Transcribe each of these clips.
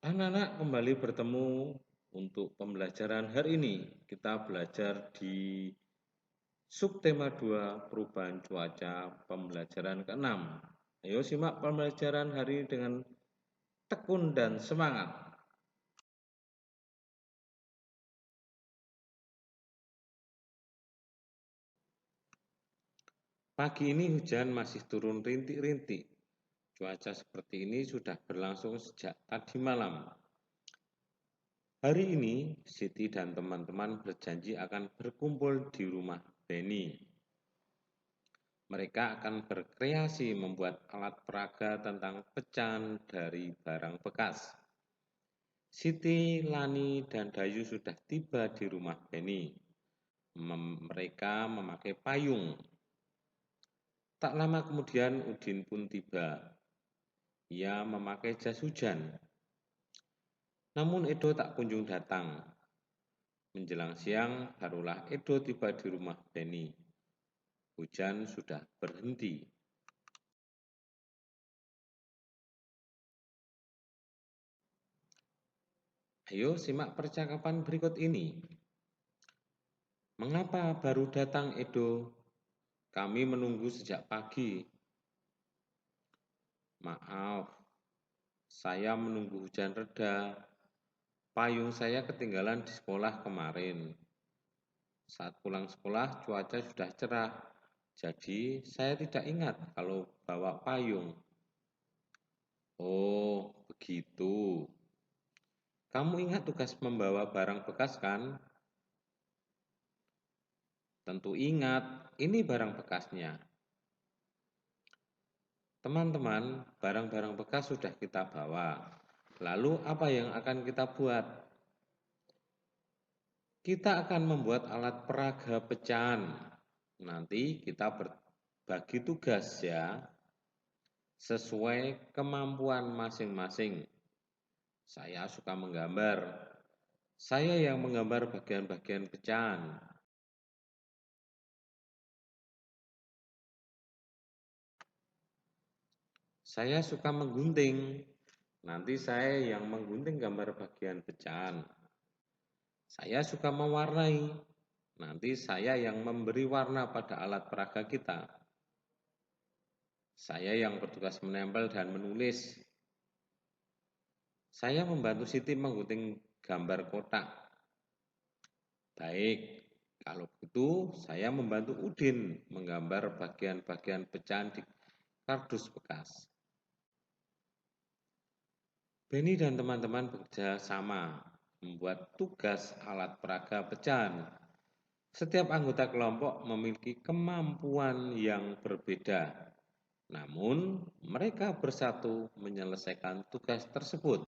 Anak-anak kembali bertemu untuk pembelajaran hari ini. Kita belajar di subtema 2 perubahan cuaca pembelajaran ke-6. Ayo simak pembelajaran hari ini dengan tekun dan semangat. Pagi ini hujan masih turun rintik-rintik. Cuaca seperti ini sudah berlangsung sejak tadi malam. Hari ini, Siti dan teman-teman berjanji akan berkumpul di rumah Beni. Mereka akan berkreasi membuat alat peraga tentang pecahan dari barang bekas. Siti, Lani, dan Dayu sudah tiba di rumah Beni. Mereka memakai payung. Tak lama kemudian Udin pun tiba. Ia memakai jas hujan. Namun Edo tak kunjung datang. Menjelang siang, barulah Edo tiba di rumah Beni. Hujan sudah berhenti. Ayo simak percakapan berikut ini. Mengapa baru datang, Edo? Kami menunggu sejak pagi. Maaf, saya menunggu hujan reda. Payung saya ketinggalan di sekolah kemarin. Saat pulang sekolah, cuaca sudah cerah. Jadi, saya tidak ingat kalau bawa payung. Oh, begitu. Kamu ingat tugas membawa barang bekas kan? Tentu ingat, ini barang bekasnya. Teman-teman, barang-barang bekas sudah kita bawa. Lalu apa yang akan kita buat? Kita akan membuat alat peraga pecahan. Nanti kita berbagi tugas ya, sesuai kemampuan masing-masing. Saya suka menggambar. Saya yang menggambar bagian-bagian pecahan. Saya suka menggunting. Nanti saya yang menggunting gambar bagian pecahan. Saya suka mewarnai. Nanti saya yang memberi warna pada alat peraga kita. Saya yang bertugas menempel dan menulis. Saya membantu Siti menggunting gambar kotak. Baik, kalau begitu saya membantu Udin menggambar bagian-bagian pecahan di kardus bekas. Beni dan teman-teman bekerja sama membuat tugas alat peraga pecahan. Setiap anggota kelompok memiliki kemampuan yang berbeda. Namun, mereka bersatu menyelesaikan tugas tersebut.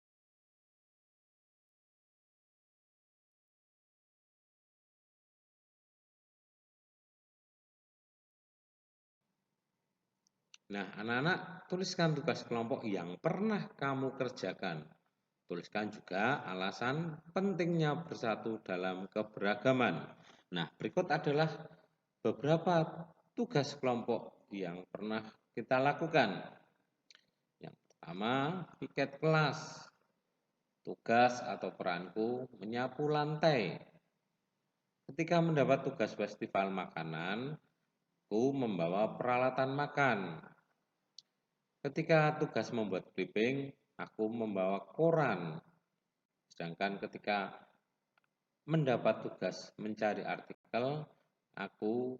Nah, anak-anak, tuliskan tugas kelompok yang pernah kamu kerjakan. Tuliskan juga alasan pentingnya bersatu dalam keberagaman. Nah, berikut adalah beberapa tugas kelompok yang pernah kita lakukan. Yang pertama, piket kelas. Tugas atau peranku menyapu lantai. Ketika mendapat tugas festival makanan, aku membawa peralatan makan. Ketika tugas membuat clipping, aku membawa koran. Sedangkan ketika mendapat tugas mencari artikel, aku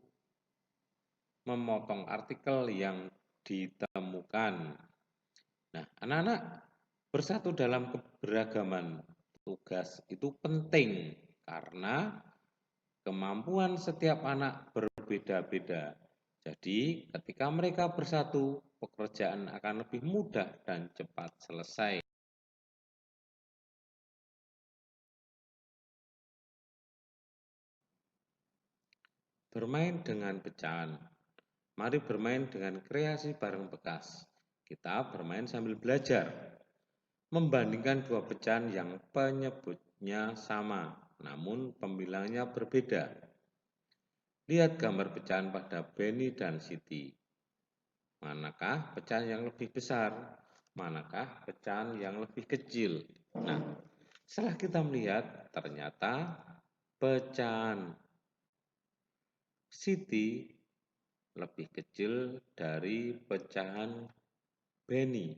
memotong artikel yang ditemukan. Nah, anak-anak, bersatu dalam keberagaman tugas itu penting karena kemampuan setiap anak berbeda-beda. Jadi, ketika mereka bersatu, pekerjaan akan lebih mudah dan cepat selesai. Bermain dengan pecahan. Mari bermain dengan kreasi barang bekas. Kita bermain sambil belajar. Membandingkan dua pecahan yang penyebutnya sama, namun pembilangnya berbeda. Lihat gambar pecahan pada Beni dan Siti. Manakah pecahan yang lebih besar? Manakah pecahan yang lebih kecil? Nah, setelah kita melihat ternyata pecahan Siti lebih kecil dari pecahan Benny.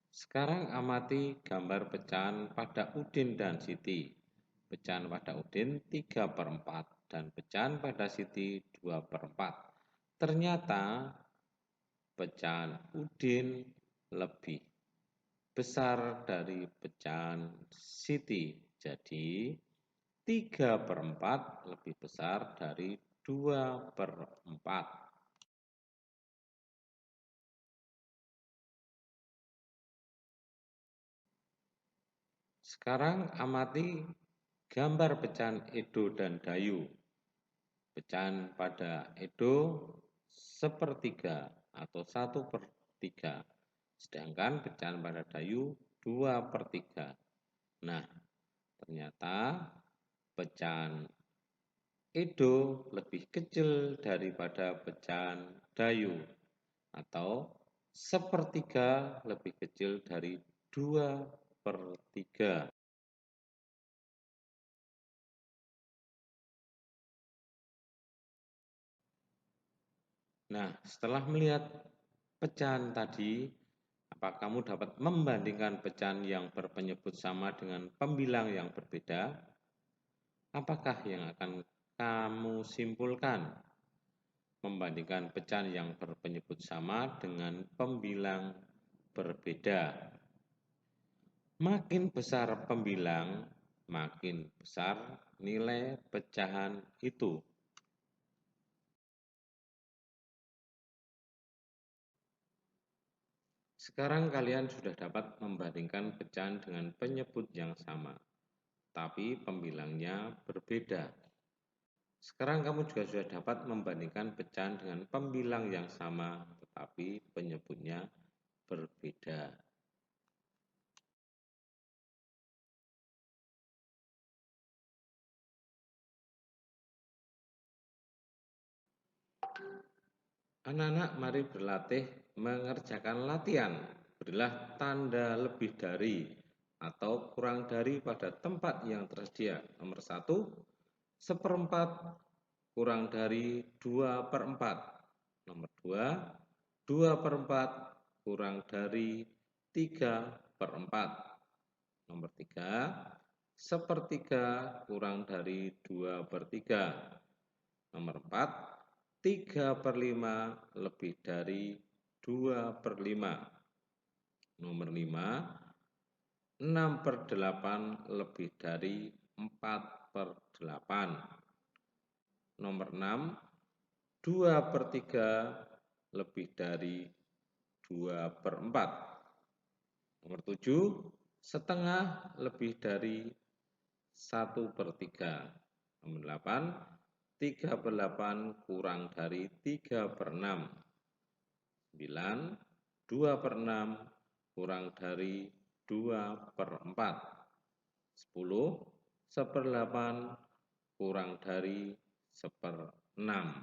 Sekarang amati gambar pecahan pada Udin dan Siti. Pecahan pada Udin 3/4 dan pecahan pada Siti 2/4. Ternyata pecahan Udin lebih besar dari pecahan Siti. Jadi 3/4 lebih besar dari 2/4. Sekarang amati gambar pecahan Edo dan Dayu. Pecahan pada Edo 1/3 atau 1/3. Sedangkan pecahan pada Dayu 2/3. Nah, ternyata pecahan Edo lebih kecil daripada pecahan Dayu atau 1/3 lebih kecil dari 2/3. Nah, setelah melihat pecahan tadi, apa kamu dapat membandingkan pecahan yang berpenyebut sama dengan pembilang yang berbeda? Apakah yang akan kamu simpulkan? Membandingkan pecahan yang berpenyebut sama dengan pembilang berbeda. Makin besar pembilang, makin besar nilai pecahan itu. Sekarang kalian sudah dapat membandingkan pecahan dengan penyebut yang sama, tapi pembilangnya berbeda. Sekarang kamu juga sudah dapat membandingkan pecahan dengan pembilang yang sama, tetapi penyebutnya berbeda. Anak-anak, mari berlatih mengerjakan latihan. Berilah tanda lebih dari atau kurang dari pada tempat yang tersedia. Nomor 1, 1/4 kurang dari 2/4. Nomor 2, 2/4 kurang dari 3/4. Nomor 3, 1/3 kurang dari 2/3. Nomor 4, 3/5 lebih dari 2/5. Nomor 5, 6/8 lebih dari 4/8. Nomor 6, 2/3 lebih dari 2/4. Nomor 7, setengah lebih dari 1/3. Nomor 8, 3/8 kurang dari 3/6. 9, 2/6 kurang dari 2/4. 10, 1/8 kurang dari 1/6.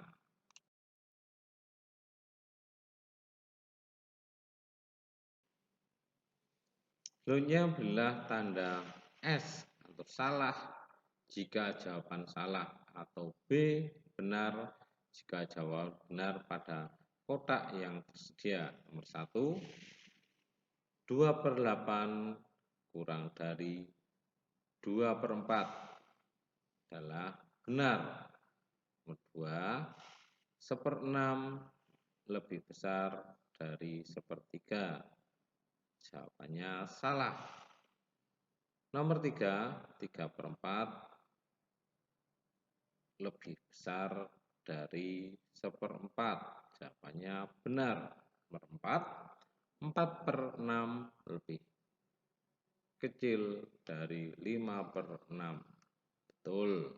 Selanjutnya berilah tanda S atau salah jika jawaban salah atau B benar jika jawaban benar pada kotak yang tersedia. Nomor 1, 2/8 kurang dari 2/4 adalah benar. Nomor 2, 1/6 lebih besar dari 1/3. Jawabannya salah. Nomor 3, 3/4 lebih besar dari 1/4. Jawabannya benar. Nomor 4, 4/6 lebih kecil dari 5/6. Betul.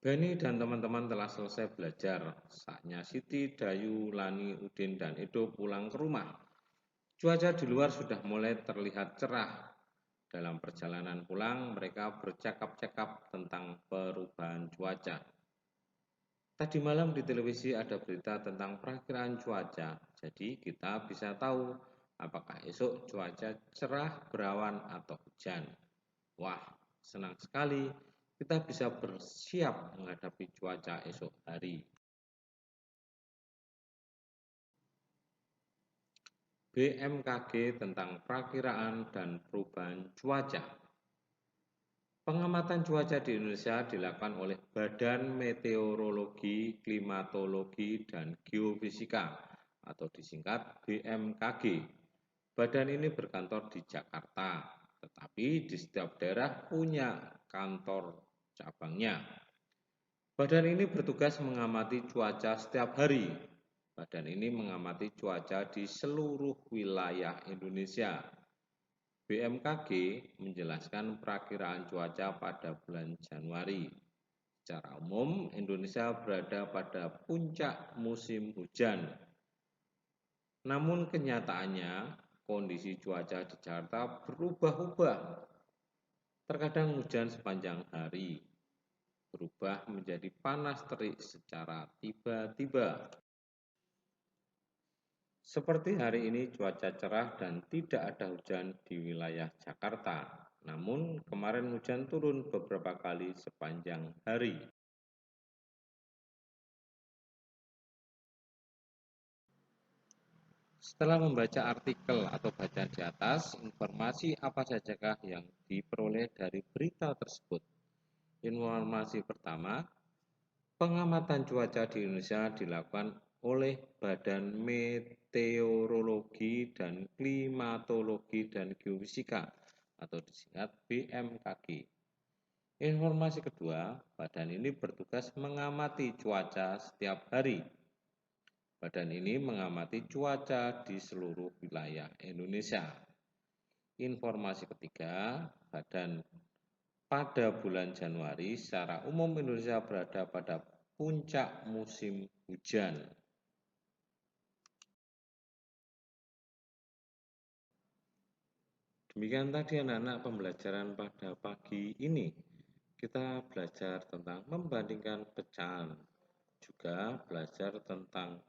Benny dan teman-teman telah selesai belajar. Saatnya Siti, Dayu, Lani, Udin, dan Edo pulang ke rumah. Cuaca di luar sudah mulai terlihat cerah Dalam perjalanan pulang, mereka bercakap-cakap tentang perubahan cuaca. Tadi malam di televisi ada berita tentang perakiraan cuaca, jadi kita bisa tahu apakah esok cuaca cerah, berawan, atau hujan. Wah, senang sekali kita bisa bersiap menghadapi cuaca esok hari. BMKG tentang perakiraan dan perubahan cuaca. Pengamatan cuaca di Indonesia dilakukan oleh Badan Meteorologi, Klimatologi, dan Geofisika atau disingkat BMKG. Badan ini berkantor di Jakarta, tetapi di setiap daerah punya kantor cabangnya. Badan ini bertugas mengamati cuaca setiap hari. Badan ini mengamati cuaca di seluruh wilayah Indonesia. BMKG menjelaskan perakiraan cuaca pada bulan Januari. Secara umum, Indonesia berada pada puncak musim hujan. Namun kenyataannya, kondisi cuaca di Jakarta berubah-ubah. Terkadang hujan sepanjang hari, berubah menjadi panas terik secara tiba-tiba. Seperti hari ini cuaca cerah dan tidak ada hujan di wilayah Jakarta. Namun kemarin hujan turun beberapa kali sepanjang hari. Setelah membaca artikel atau bacaan di atas, informasi apa sajakah yang diperoleh dari berita tersebut? Informasi pertama, pengamatan cuaca di Indonesia dilakukan oleh Badan Meteorologi dan Klimatologi dan Geofisika atau disingkat BMKG. Informasi kedua, badan ini bertugas mengamati cuaca setiap hari. Badan ini mengamati cuaca di seluruh wilayah Indonesia. Informasi ketiga, badan pada bulan Januari secara umum Indonesia berada pada puncak musim hujan. Demikian tadi anak-anak pembelajaran pada pagi ini. Kita belajar tentang membandingkan pecahan, juga belajar tentang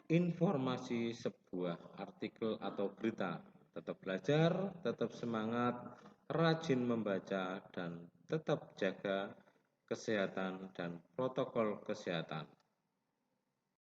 informasi sebuah artikel atau berita. Tetap belajar, tetap semangat, rajin membaca, dan tetap jaga kesehatan dan protokol kesehatan.